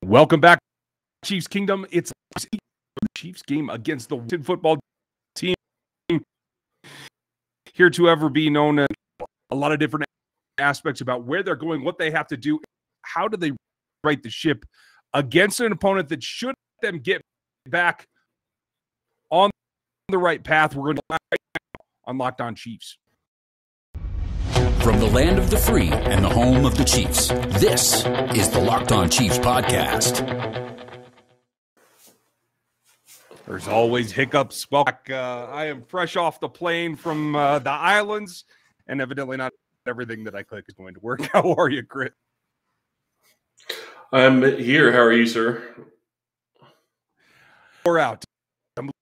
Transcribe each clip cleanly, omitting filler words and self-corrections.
Welcome back, Chiefs Kingdom. It's the Chiefs game against the Washington football team. Here to ever be known as a lot of different aspects about where they're going, what they have to do, how do they right the ship against an opponent that should let them get back on the right path. We're going to on Locked On Chiefs. From the land of the free and the home of the Chiefs, this is the Locked On Chiefs podcast. There's always hiccups. Well, I am fresh off the plane from the islands, and evidently not everything that I click is going to work. How are you, Chris? I'm here. How are you, sir? We're out. I'm a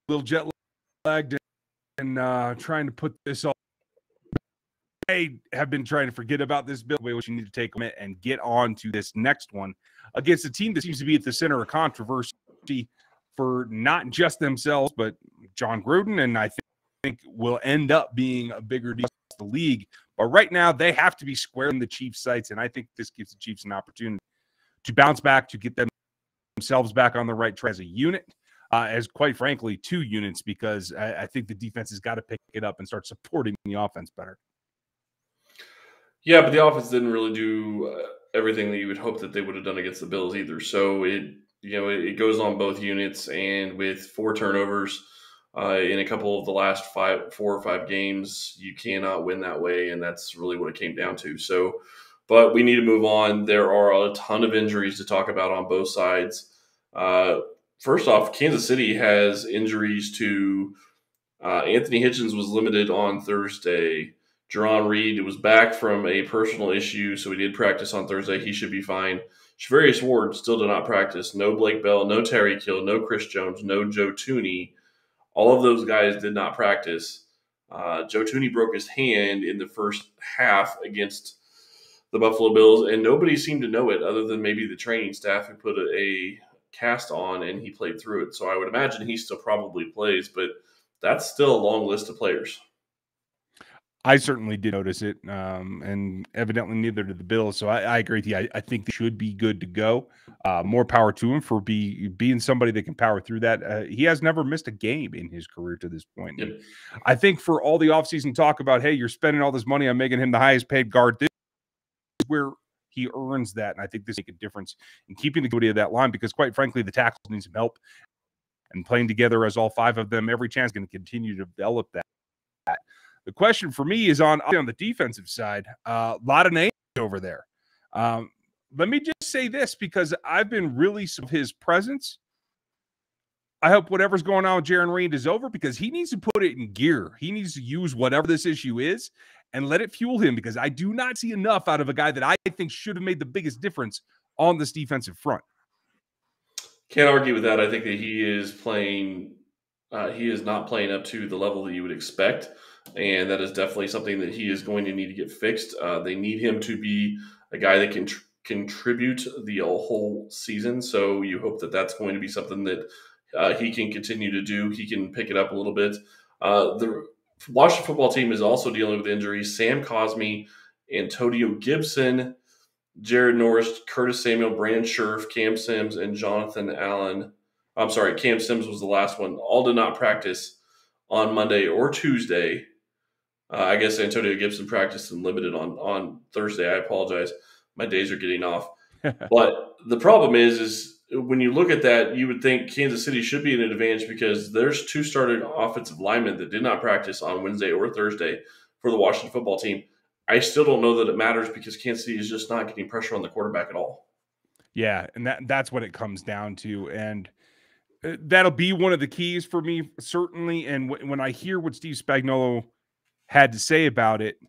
little jet lagged and trying to put this all. I have been trying to forget about this bill, which you need to take a minute and get on to this next one against a team that seems to be at the center of controversy for not just themselves, but John Gruden, and I think will end up being a bigger deal to the league. But right now, they have to be square in the Chiefs' sights, and I think this gives the Chiefs an opportunity to bounce back, to get themselves back on the right track as a unit, as quite frankly, two units, because I think the defense has got to pick it up and start supporting the offense better. Yeah, but the offense didn't really do everything that you would hope that they would have done against the Bills either. So it goes on both units, and with 4 turnovers in a couple of the last 4 or 5 games, you cannot win that way, and that's really what it came down to. So, but we need to move on. There are a ton of injuries to talk about on both sides. First off, Kansas City has injuries to Anthony Hitchens was limited on Thursday. Jerron Reed was back from a personal issue, so he did practice on Thursday. He should be fine. Shavarius Ward still did not practice. No Blake Bell, no Tyreek Hill, no Chris Jones, no Joe Thuney. All of those guys did not practice. Joe Thuney broke his hand in the first half against the Buffalo Bills, and nobody seemed to know it other than maybe the training staff who put a cast on, and he played through it. So I would imagine he still probably plays, but that's still a long list of players. I certainly did notice it, and evidently neither did the Bills. So I agree with you. I think they should be good to go. More power to him for being somebody that can power through that. He has never missed a game in his career to this point. Yep. I think for all the offseason talk about, hey, you're spending all this money on making him the highest paid guard, this is where he earns that. And I think this will make a difference in keeping the good of that line because, quite frankly, the tackles need some help. And playing together as all 5 of them, every chance going to continue to develop that. The question for me is on the defensive side. A lot of names over there. Let me just say this because I've been really of his presence. I hope whatever's going on with Jarran Reed is over because he needs to put it in gear. He needs to use whatever this issue is and let it fuel him because I do not see enough out of a guy that I think should have made the biggest difference on this defensive front. Can't argue with that. I think that he is playing. He is not playing up to the level that you would expect. And that is definitely something that he is going to need to get fixed. They need him to be a guy that can contribute the whole season. So you hope that that's going to be something that he can continue to do. He can pick it up a little bit. The Washington football team is also dealing with injuries. Sam Cosmi, Antonio Gibson, Jared Norris, Curtis Samuel, Brandon Scherf, Cam Sims, and Jonathan Allen. I'm sorry, Cam Sims was the last one. All did not practice on Monday or Tuesday. I guess Antonio Gibson practiced and limited on Thursday. I apologize. My days are getting off. But the problem is when you look at that, you would think Kansas City should be in an advantage because there's 2 starting offensive linemen that did not practice on Wednesday or Thursday for the Washington football team. I still don't know that it matters because Kansas City is just not getting pressure on the quarterback at all. Yeah, and that's what it comes down to. And that'll be one of the keys for me, certainly. And when I hear what Steve Spagnuolo had to say about it,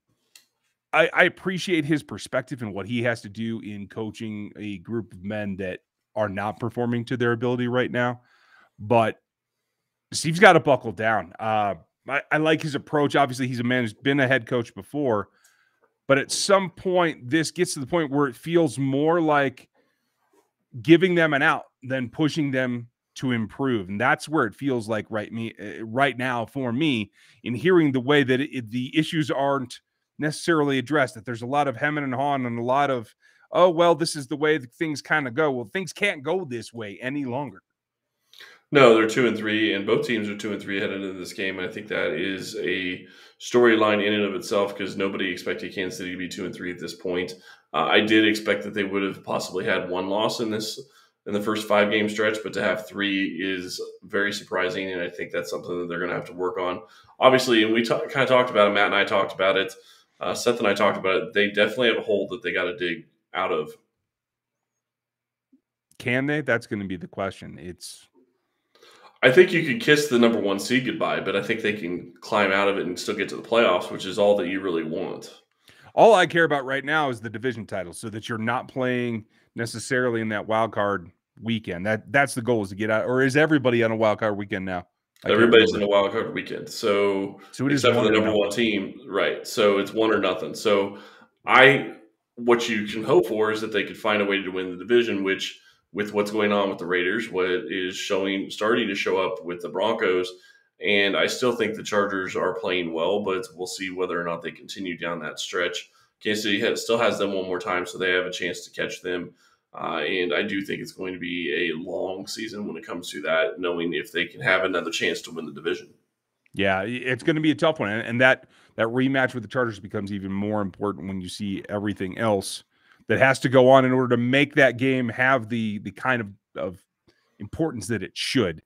I appreciate his perspective and what he has to do in coaching a group of men that are not performing to their ability right now. But Steve's got to buckle down. I like his approach. Obviously, he's a man who's been a head coach before. But at some point, this gets to the point where it feels more like giving them an out than pushing them to improve. And that's where it feels like right now for me in hearing the way that the issues aren't necessarily addressed, that there's a lot of hemming and hawing and a lot of oh, well, this is the way that things kind of go. Well, things can't go this way any longer. No, they're 2-3, and both teams are 2-3 headed into this game. And I think that is a storyline in and of itself because nobody expected Kansas City to be 2-3 at this point. I did expect that they would have possibly had one loss in the first 5-game stretch, but to have 3 is very surprising, and I think that's something that they're going to have to work on. Obviously, and we kind of talked about it. Matt and I talked about it. Seth and I talked about it. They definitely have a hole that they got to dig out of. Can they? That's going to be the question. I think you could kiss the number 1 seed goodbye, but I think they can climb out of it and still get to the playoffs, which is all that you really want. All I care about right now is the division title, so that you're not playing necessarily in that wild card weekend. That's the goal, is to get out. Or is everybody on a wild card weekend now? Everybody's in a wild card weekend. So it is except for the number 1 team, right? So it's 1 or nothing. So what you can hope for is that they could find a way to win the division, which, with what's going on with the Raiders, what is starting to show up with the Broncos, and I still think the Chargers are playing well, but we'll see whether or not they continue down that stretch. Kansas City still has them one more time, so they have a chance to catch them. And I do think it's going to be a long season when it comes to that, knowing if they can have another chance to win the division. Yeah, it's going to be a tough one. And that rematch with the Chargers becomes even more important when you see everything else that has to go on in order to make that game have the kind of importance that it should.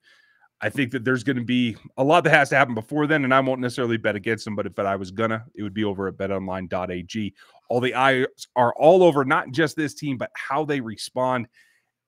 I think that there's going to be a lot that has to happen before then, and I won't necessarily bet against them, but if I was gonna, it would be over at betonline.ag. All the eyes are all over not just this team, but how they respond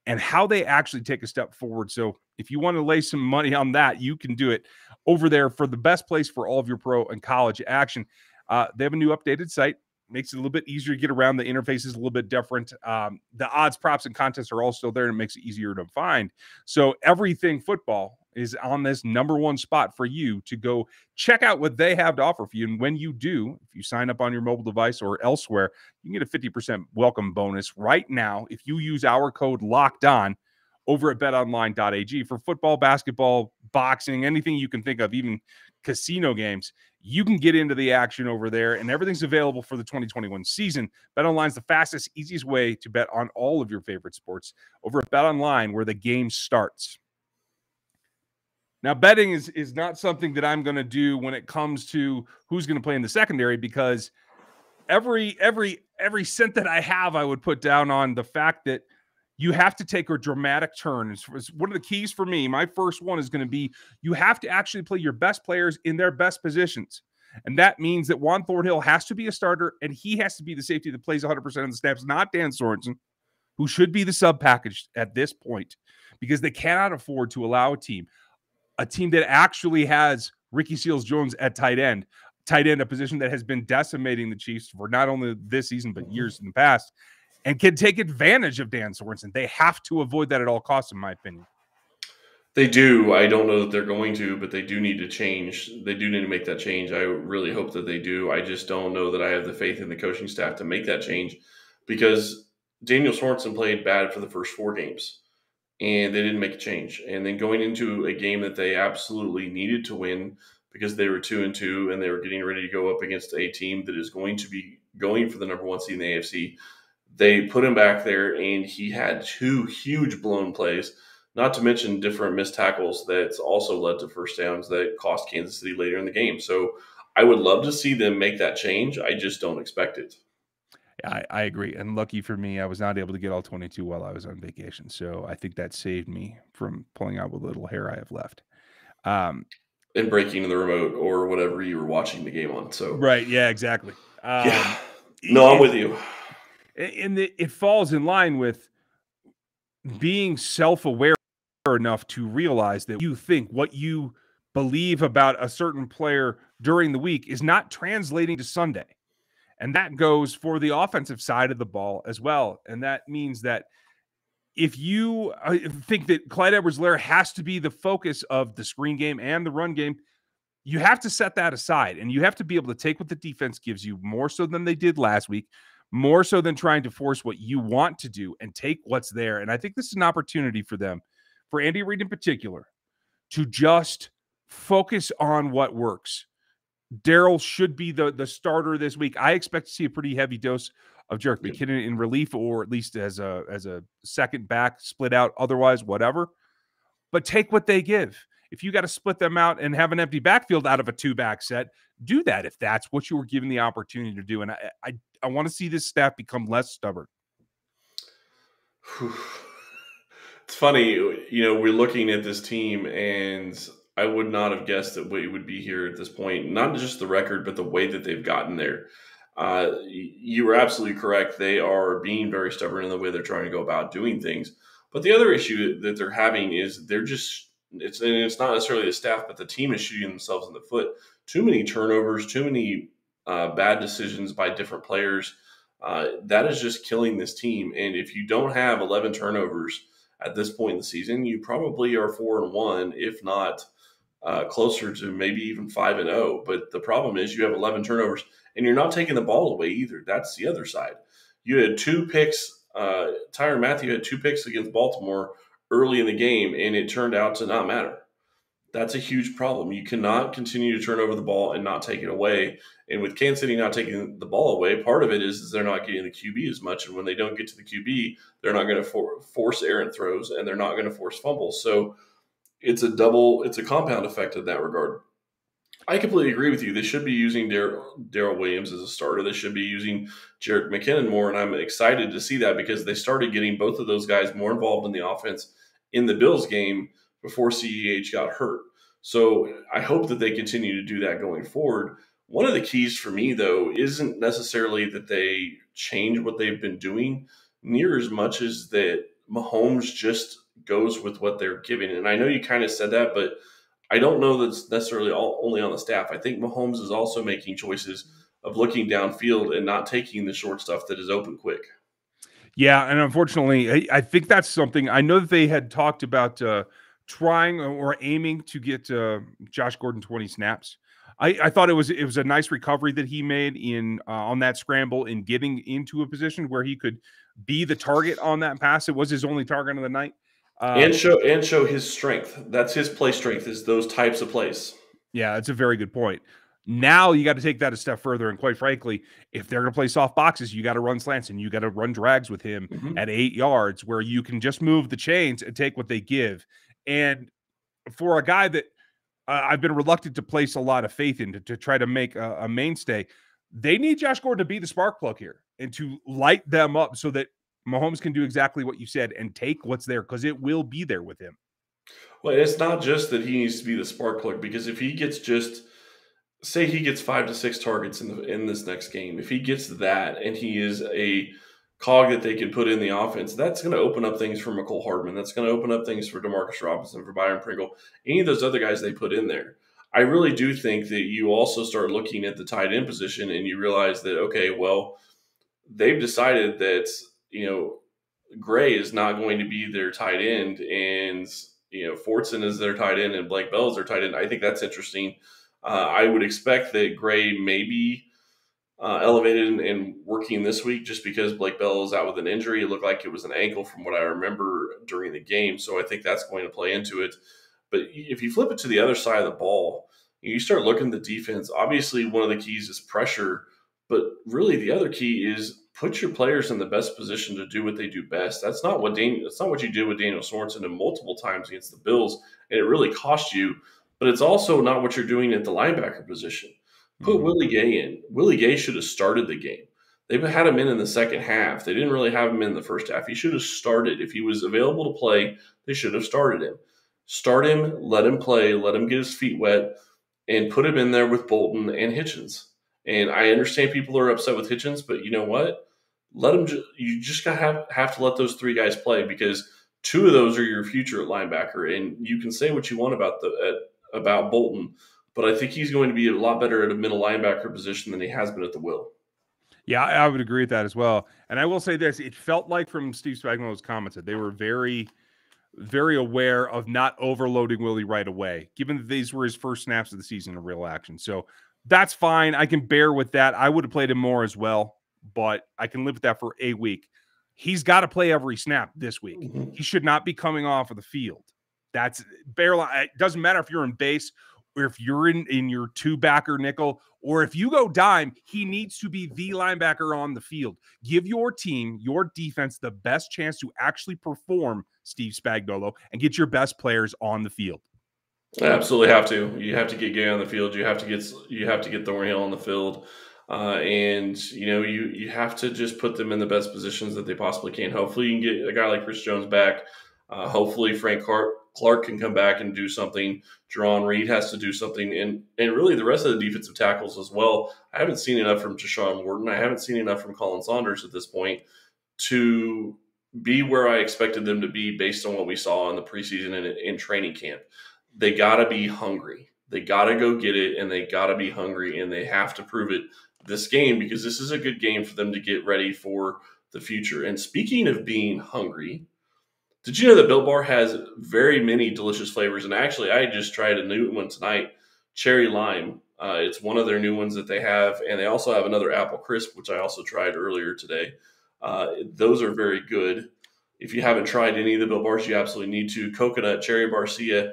and how they actually take a step forward. So if you want to lay some money on that, you can do it over there for the best place for all of your pro and college action. They have a new updated site. Makes it a little bit easier to get around. The interface is a little bit different. The odds, props, and contests are all still there, and it makes it easier to find. So everything football is on this number 1 spot for you to go check out what they have to offer for you. And when you do, if you sign up on your mobile device or elsewhere, you can get a 50% welcome bonus right now if you use our code LOCKEDON over at betonline.ag for football, basketball, boxing, anything you can think of, even casino games. You can get into the action over there, and everything's available for the 2021 season. BetOnline is the fastest, easiest way to bet on all of your favorite sports over at BetOnline, where the game starts. Now, betting is not something that I'm going to do when it comes to who's going to play in the secondary, because every cent that I have, I would put down on the fact that you have to take a dramatic turn. It's one of the keys for me. My first one is going to be you have to actually play your best players in their best positions. And that means that Juan Thornhill has to be a starter, and he has to be the safety that plays 100% of the snaps, not Dan Sorensen, who should be the sub package at this point, because they cannot afford to allow a team that actually has Ricky Seals-Jones at tight end, a position that has been decimating the Chiefs for not only this season, but years in the past, and can take advantage of Dan Sorensen. They have to avoid that at all costs, in my opinion. They do. I don't know that they're going to, but they do need to change. They do need to make that change. I really hope that they do. I just don't know that I have the faith in the coaching staff to make that change, because Daniel Sorensen played bad for the first 4 games, and they didn't make a change. And then going into a game that they absolutely needed to win because they were 2-2 and they were getting ready to go up against a team that is going to be going for the number 1 seed in the AFC, they put him back there, and he had 2 huge blown plays, not to mention different missed tackles that also led to first downs that cost Kansas City later in the game. So I would love to see them make that change. I just don't expect it. Yeah, I agree. And lucky for me, I was not able to get all 22 while I was on vacation. So I think that saved me from pulling out what little hair I have left. And breaking the remote or whatever you were watching the game on. So right. Yeah, exactly. Yeah. No, I'm with you. And it falls in line with being self-aware enough to realize that you think what you believe about a certain player during the week is not translating to Sunday. And that goes for the offensive side of the ball as well. And that means that if you think that Clyde Edwards-Helaire has to be the focus of the screen game and the run game, you have to set that aside, and you have to be able to take what the defense gives you more so than they did last week, more so than trying to force what you want to do, and take what's there. And I think this is an opportunity for them, for Andy Reid in particular, to just focus on what works. Darrell should be the starter this week. I expect to see a pretty heavy dose of Jerick McKinnon in relief, or at least as a second back, split out. Otherwise, whatever. But take what they give. If you got to split them out and have an empty backfield out of a 2-back set, do that if that's what you were given the opportunity to do. And I want to see this staff become less stubborn. It's funny, we're looking at this team, and I would not have guessed that we would be here at this point. Not just the record, but the way that they've gotten there. You were absolutely correct. They are being very stubborn in the way they're trying to go about doing things. But the other issue that they're having is it's not necessarily the staff, but the team is shooting themselves in the foot. Too many turnovers, too many bad decisions by different players. That is just killing this team. And if you don't have 11 turnovers at this point in the season, you probably are 4-1, if not closer to maybe even 5-0. But the problem is you have 11 turnovers, and you're not taking the ball away either. That's the other side. You had 2 picks. Tyrann Mathieu had 2 picks against Baltimore early in the game, and it turned out to not matter. That's a huge problem. You cannot continue to turn over the ball and not take it away. And with Kansas City not taking the ball away, part of it is they're not getting the QB as much. And when they don't get to the QB, they're not going to force errant throws, and they're not going to force fumbles. So it's a compound effect in that regard. I completely agree with you. They should be using Darrell Williams as a starter. They should be using Jerick McKinnon more, and I'm excited to see that because they started getting both of those guys more involved in the offense in the Bills game before CEH got hurt. So I hope that they continue to do that going forward. One of the keys for me, though, isn't necessarily that they change what they've been doing near as much as that Mahomes just goes with what they're giving. And I know you kind of said that, but I don't know that's necessarily only on the staff. I think Mahomes is also making choices of looking downfield and not taking the short stuff that is open quick. Yeah, and unfortunately, I think that's something. I know that they had talked about trying or aiming to get Josh Gordon 20 snaps. I thought it was a nice recovery that he made in on that scramble in getting into a position where he could be the target on that pass. It was his only target of the night. And show his strength. That's his play strength, is those types of plays. Yeah, that's a very good point. Now you got to take that a step further. And quite frankly, if they're going to play soft boxes, you got to run slants and you got to run drags with him at 8 yards where you can just move the chains and take what they give. And for a guy that I've been reluctant to place a lot of faith in to try to make a mainstay, they need Josh Gordon to be the spark plug here and to light them up so that Mahomes can do exactly what you said and take what's there, because it will be there with him. Well, it's not just that he needs to be the spark plug, because if he gets say he gets 5 to 6 targets in this next game, if he gets that and he is a cog that they can put in the offense, that's going to open up things for McCole Hardman. That's going to open up things for Demarcus Robinson, for Byron Pringle, any of those other guys they put in there. I really do think that you also start looking at the tight end position and you realize that, okay, well, they've decided that, Gray is not going to be their tight end, and, Fortson is their tight end and Blake Bell is their tight end. I think that's interesting. I would expect that Gray may be elevated and working this week just because Blake Bell is out with an injury. It looked like it was an ankle from what I remember during the game. So I think that's going to play into it. But if you flip it to the other side of the ball, you start looking at the defense. Obviously, one of the keys is pressure, but really the other key is put your players in the best position to do what they do best. That's not what you did with Daniel Sorensen and multiple times against the Bills, and it really cost you. But it's also not what you're doing at the linebacker position. Put Willie Gay in. Willie Gay should have started the game. They've had him in the second half. They didn't really have him in the first half. He should have started. If he was available to play, they should have started him. Start him, let him play, let him get his feet wet, and put him in there with Bolton and Hitchens. And I understand people are upset with Hitchens, but you know what? You just have to let those 3 guys play, because 2 of those are your future at linebacker. And you can say what you want about Bolton, but I think he's going to be a lot better at a middle linebacker position than he has been at the will. Yeah, I would agree with that as well. And I will say this, it felt like from Steve Spagnuolo's comments that they were very, very aware of not overloading Willie right away, given that these were his first snaps of the season in real action. So that's fine. I can bear with that. I would have played him more as well, but I can live with that for a week. He's got to play every snap this week. He should not be coming off of the field. That's barely. It doesn't matter if you're in base or if you're in your two-backer nickel, or if you go dime, he needs to be the linebacker on the field. Give your team, your defense, the best chance to actually perform, Steve Spagnuolo, and get your best players on the field. Absolutely have to. You have to get Gay on the field. You have to get Thornhill on the field, and you have to just put them in the best positions that they possibly can. Hopefully, you can get a guy like Chris Jones back. Hopefully, Frank Clark can come back and do something. Jerron Reed has to do something, and really the rest of the defensive tackles as well. I haven't seen enough from Deshaun Wharton. I haven't seen enough from Colin Saunders at this point to be where I expected them to be based on what we saw in the preseason and in training camp. They got to be hungry. They got to go get it, and they got to be hungry, and they have to prove it this game because this is a good game for them to get ready for the future. And speaking of being hungry, did you know that Built Bar has very many delicious flavors? And actually, I just tried a new one tonight, Cherry Lime. It's one of their new ones that they have, and they also have another Apple Crisp, which I also tried earlier today. Those are very good. If you haven't tried any of the Built Bars, you absolutely need to. Coconut, Cherry Barcia,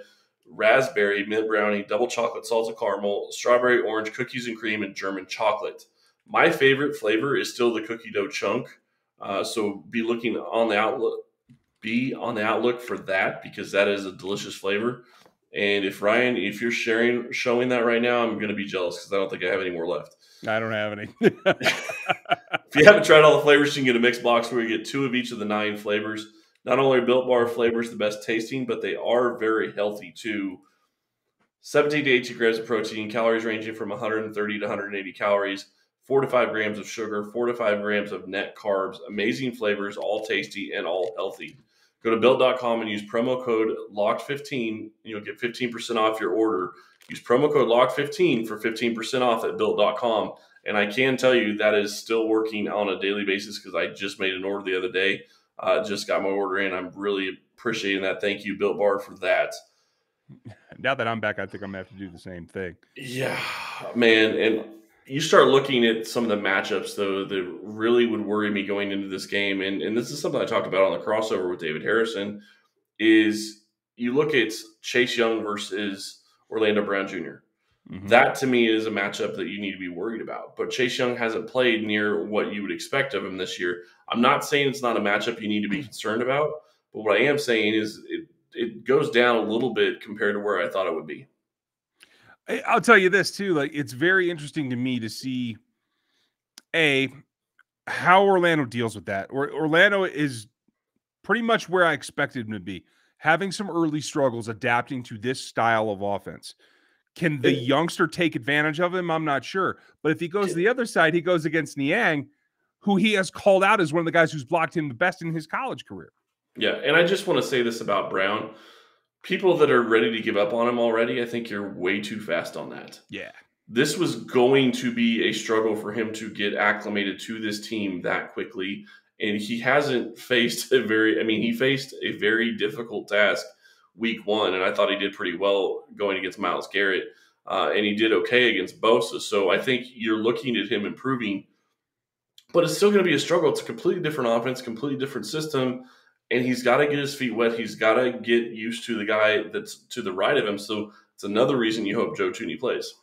raspberry, mint brownie, double chocolate, salted caramel, strawberry, orange, cookies and cream, and German chocolate. My favorite flavor is still the cookie dough chunk. So be on the outlook for that because that is a delicious flavor. And if you're showing that right now, I'm going to be jealous because I don't think I have any more left. I don't have any. If you haven't tried all the flavors, you can get a mixed box where you get 2 of each of the 9 flavors. Not only are Built Bar flavors the best tasting, but they are very healthy too. 17 to 18 grams of protein, calories ranging from 130 to 180 calories, 4 to 5 grams of sugar, 4 to 5 grams of net carbs, amazing flavors, all tasty and all healthy. Go to Built.com and use promo code LOCKED15 and you'll get 15% off your order. Use promo code LOCKED15 for 15% off at Built.com. And I can tell you that is still working on a daily basis because I just made an order the other day. Just got my order in. I'm really appreciating that. Thank you, Built Bar, for that. Now that I'm back, I think I'm going to have to do the same thing. Yeah, man. And you start looking at some of the matchups, though, that really would worry me going into this game. And this is something I talked about on the crossover with David Harrison, is you look at Chase Young versus Orlando Brown Jr. Mm-hmm. That, to me, is a matchup that you need to be worried about. But Chase Young hasn't played near what you would expect of him this year. I'm not saying it's not a matchup you need to be concerned about, but what I am saying is it goes down a little bit compared to where I thought it would be. I'll tell you this, too. Like, it's very interesting to me to see, how Orlando deals with that. Orlando is pretty much where I expected him to be, having some early struggles adapting to this style of offense. Can the youngster take advantage of him? I'm not sure. But if he goes to the other side, he goes against Niang, who he has called out as one of the guys who's blocked him the best in his college career. Yeah, and I just want to say this about Brown. People that are ready to give up on him already, I think you're way too fast on that. Yeah. This was going to be a struggle for him to get acclimated to this team that quickly. And he hasn't faced he faced a very difficult task week 1, and I thought he did pretty well going against Myles Garrett, and he did okay against Bosa. So I think you're looking at him improving, but it's still going to be a struggle. It's a completely different offense, completely different system, and he's got to get his feet wet. He's got to get used to the guy that's to the right of him. So it's another reason you hope Joe Thuney plays.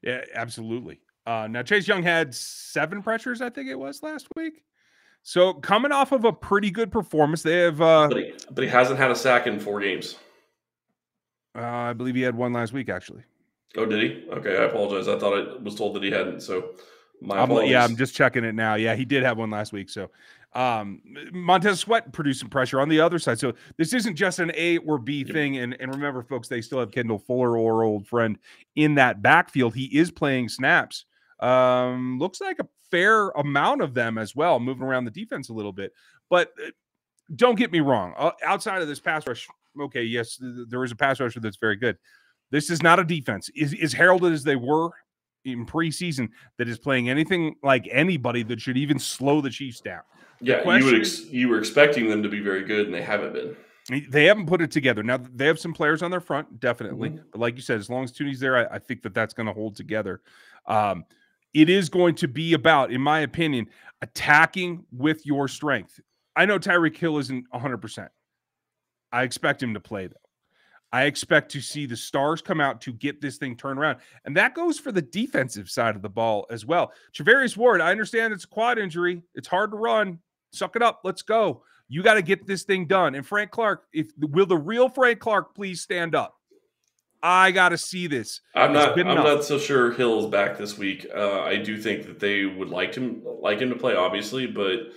Yeah, absolutely. Now, Chase Young had 7 pressures, I think it was, last week. So coming off of a pretty good performance, they have. But he hasn't had a sack in 4 games. I believe he had 1 last week, actually. Oh, did he? Okay, I apologize. I thought I was told that he hadn't. So my apologies. I'm just checking it now. Yeah, he did have 1 last week. So Montez Sweat produced some pressure on the other side. So this isn't just an A or B thing. And remember, folks, they still have Kendall Fuller, or old friend, in that backfield. He is playing snaps. Looks like a fair amount of them as well, moving around the defense a little bit. But don't get me wrong. Outside of this pass rush, okay, yes, there is a pass rusher that's very good. This is not a defense. Is heralded as they were in preseason that is playing anything like anybody that should even slow the Chiefs down. Yeah, you were expecting them to be very good, and they haven't been. They haven't put it together. Now, they have some players on their front, definitely. Mm-hmm. But like you said, as long as Thuney's there, I think that's going to hold together. It is going to be about, in my opinion, attacking with your strength. I know Tyreek Hill isn't 100%. I expect him to play, though. I expect to see the stars come out to get this thing turned around. And that goes for the defensive side of the ball as well. Travarius Ward, I understand it's a quad injury. It's hard to run. Suck it up. Let's go. You got to get this thing done. And Frank Clark, will the real Frank Clark please stand up? I got to see this. I'm not so sure Hill's back this week. I do think that they would like him to play, obviously, but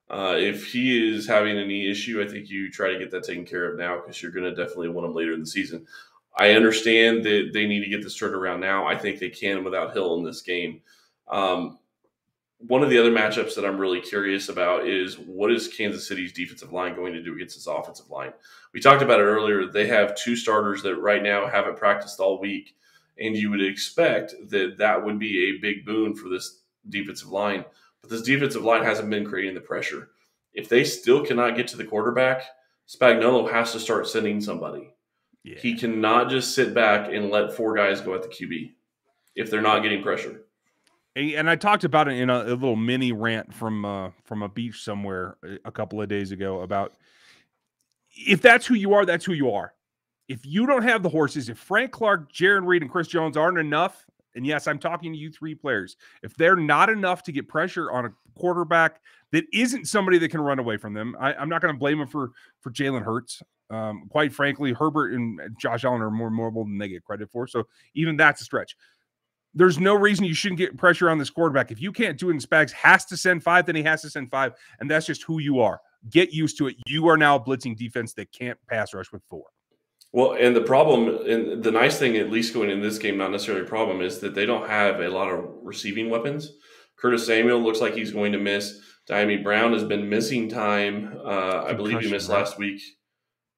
if he is having a knee issue, I think you try to get that taken care of now because you're going to definitely want him later in the season. I understand that they need to get this turned around now. I think they can without Hill in this game. One of the other matchups that I'm really curious about is what is Kansas City's defensive line going to do against this offensive line? We talked about it earlier. They have two starters that right now haven't practiced all week, and you would expect that that would be a big boon for this defensive line. But this defensive line hasn't been creating the pressure. If they still cannot get to the quarterback, Spagnuolo has to start sending somebody. Yeah. He cannot just sit back and let four guys go at the QB if they're not getting pressure. And I talked about it in a little mini rant from a beach somewhere a couple of days ago about if that's who you are, that's who you are. If you don't have the horses, if Frank Clark, Jaron Reed, and Chris Jones aren't enough, and yes, I'm talking to you three players, if they're not enough to get pressure on a quarterback that isn't somebody that can run away from them, I'm not going to blame him for Jalen Hurts. Quite frankly, Herbert and Josh Allen are more mobile than they get credit for, so even that's a stretch. There's no reason you shouldn't get pressure on this quarterback. If you can't do it and Spags has to send 5, then he has to send 5, and that's just who you are. Get used to it. You are now a blitzing defense that can't pass rush with 4. Well, and the problem, and the nice thing, at least going in this game, not necessarily a problem, is that they don't have a lot of receiving weapons. Curtis Samuel looks like he's going to miss. Diami Brown has been missing time. I believe he missed last week.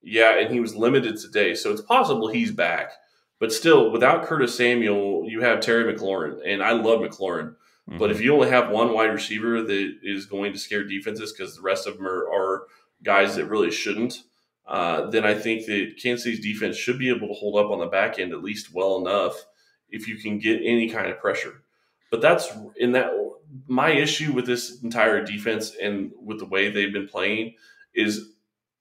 Yeah, and he was limited today, so it's possible he's back. But still, without Curtis Samuel, you have Terry McLaurin, and I love McLaurin. Mm-hmm. But if you only have one wide receiver that is going to scare defenses because the rest of them are guys that really shouldn't, then I think that Kansas City's defense should be able to hold up on the back end at least well enough if you can get any kind of pressure. But that's my issue with this entire defense and with the way they've been playing is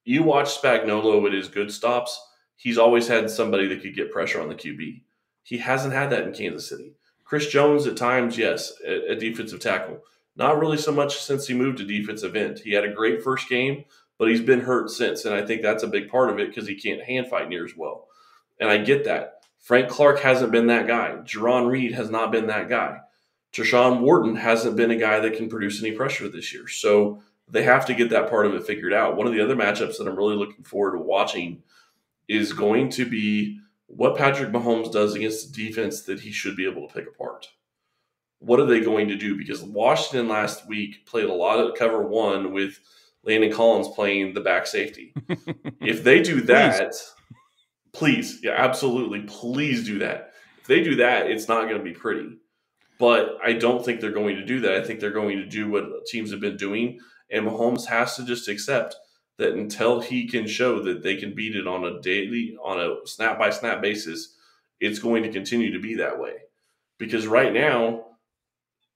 you watch Spagnuolo at his good stops. He's always had somebody that could get pressure on the QB. He hasn't had that in Kansas City. Chris Jones at times, yes, a defensive tackle. Not really so much since he moved to defensive end. He had a great first game, but he's been hurt since, and I think that's a big part of it because he can't hand fight near as well. And I get that. Frank Clark hasn't been that guy. Jaron Reed has not been that guy. Tershawn Wharton hasn't been a guy that can produce any pressure this year. So they have to get that part of it figured out. One of the other matchups that I'm really looking forward to watching is going to be what Patrick Mahomes does against the defense that he should be able to pick apart. What are they going to do? Because Washington last week played a lot of cover 1 with Landon Collins playing the back safety. If they do that, please, yeah, absolutely, please do that. If they do that, it's not going to be pretty. But I don't think they're going to do that. I think they're going to do what teams have been doing, and Mahomes has to just accept that until he can show that they can beat it on a snap-by-snap basis, it's going to continue to be that way. Because right now,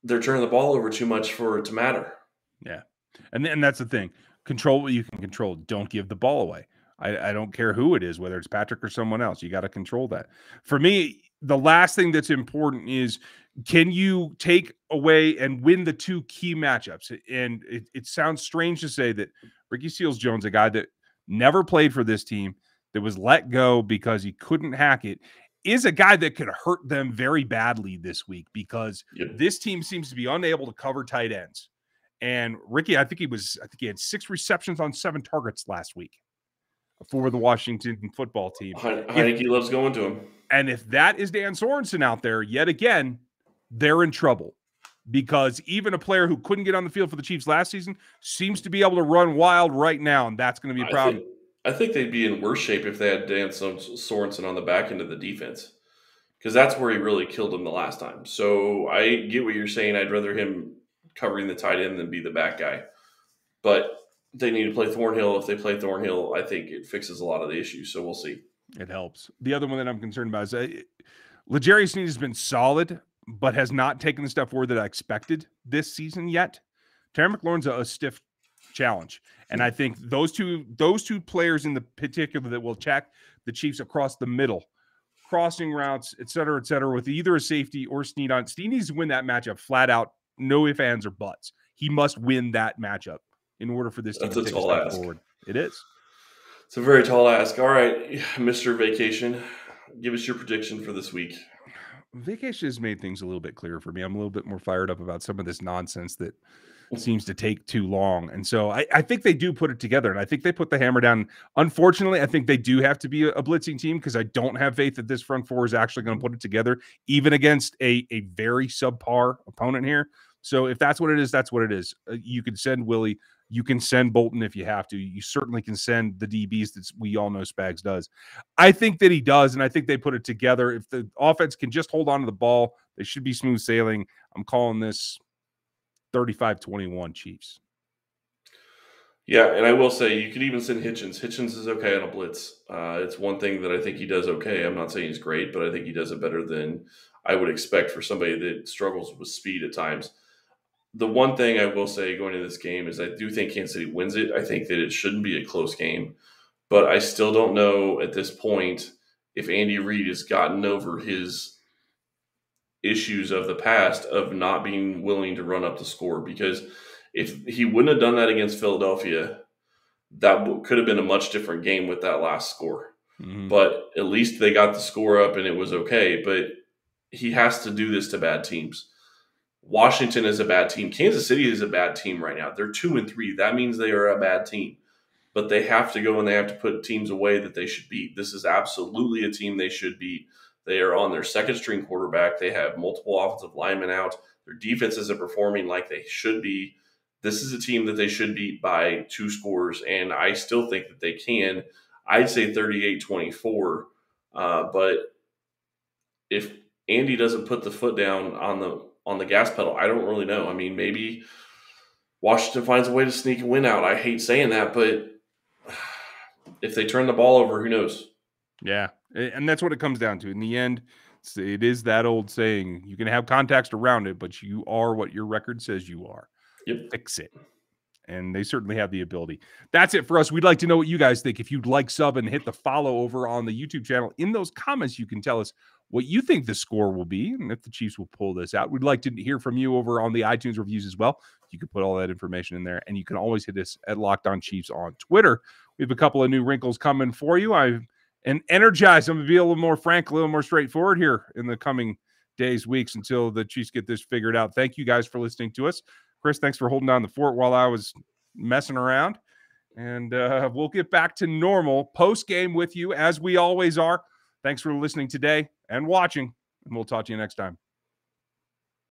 they're turning the ball over too much for it to matter. Yeah. And that's the thing. Control what you can control. Don't give the ball away. I don't care who it is, whether it's Patrick or someone else. You got to control that. For me, the last thing that's important is, can you take away and win the 2 key matchups? And it sounds strange to say that Ricky Seals-Jones, a guy that never played for this team, that was let go because he couldn't hack it, is a guy that could hurt them very badly this week because this team seems to be unable to cover tight ends. And Ricky, I think he had 6 receptions on 7 targets last week for the Washington football team. Heinecke loves going to him. And if that is Dan Sorensen out there, yet again, they're in trouble because even a player who couldn't get on the field for the Chiefs last season seems to be able to run wild right now, and that's going to be a problem. I think they'd be in worse shape if they had Dan Sorensen on the back end of the defense because that's where he really killed them the last time. So I get what you're saying. I'd rather him covering the tight end than be the back guy. But they need to play Thornhill. If they play Thornhill, I think it fixes a lot of the issues. So we'll see. It helps. The other one that I'm concerned about is L'Jarius Sneed has been solid, but has not taken the step forward that I expected this season yet. Terry McLaurin's a stiff challenge. And I think those two players in the particular that will check the Chiefs across the middle, crossing routes, et cetera, with either a safety or Snead on. Snead needs to win that matchup flat out, no ifs, ands, or buts. He must win that matchup in order for this team to take a step forward. It is. It's a very tall ask. All right, Mr. Vacation, give us your prediction for this week. Vacation has made things a little bit clearer for me. I'm a little bit more fired up about some of this nonsense that seems to take too long. And so I think they do put it together, and I think they put the hammer down. Unfortunately, I think they do have to be a blitzing team because I don't have faith that this front four is actually going to put it together, even against a very subpar opponent here. So if that's what it is, that's what it is. You can send Willie. You can send Bolton if you have to. You certainly can send the DBs that we all know Spags does. I think that he does, and I think they put it together. If the offense can just hold on to the ball, they should be smooth sailing. I'm calling this 35-21 Chiefs. Yeah, and I will say you could even send Hitchens. Hitchens is okay on a blitz. It's one thing that I think he does okay. I'm not saying he's great, but I think he does it better than I would expect for somebody that struggles with speed at times. The one thing I will say going into this game is I do think Kansas City wins it. I think that it shouldn't be a close game, but I still don't know at this point if Andy Reid has gotten over his issues of the past of not being willing to run up the score, because if he wouldn't have done that against Philadelphia, that could have been a much different game with that last score. Mm-hmm. But at least they got the score up and it was okay. But he has to do this to bad teams. Washington is a bad team. Kansas City is a bad team right now. They're 2-3. That means they are a bad team. But they have to go and they have to put teams away that they should beat. This is absolutely a team they should beat. They are on their second-string quarterback. They have multiple offensive linemen out. Their defense isn't performing like they should be. This is a team that they should beat by 2 scores, and I still think that they can. I'd say 38-24. But if Andy doesn't put the foot down on the gas pedal, I don't really know. I mean, maybe Washington finds a way to sneak a win out. I hate saying that, but if they turn the ball over, who knows? Yeah, and that's what it comes down to. In the end, it is that old saying, you can have context around it, but you are what your record says you are. Yep. Fix it. And they certainly have the ability. That's it for us. We'd like to know what you guys think. If you'd like, sub and hit the follow over on the YouTube channel. In those comments, you can tell us what you think the score will be and if the Chiefs will pull this out. We'd like to hear from you over on the iTunes reviews as well. You can put all that information in there, and you can always hit us at Locked On Chiefs on Twitter. We have a couple of new wrinkles coming for you. I'm energized. I'm going to be a little more frank, a little more straightforward here in the coming days, weeks, until the Chiefs get this figured out. Thank you guys for listening to us. Chris, thanks for holding down the fort while I was messing around. And we'll get back to normal post-game with you, as we always are. Thanks for listening today and watching, and we'll talk to you next time.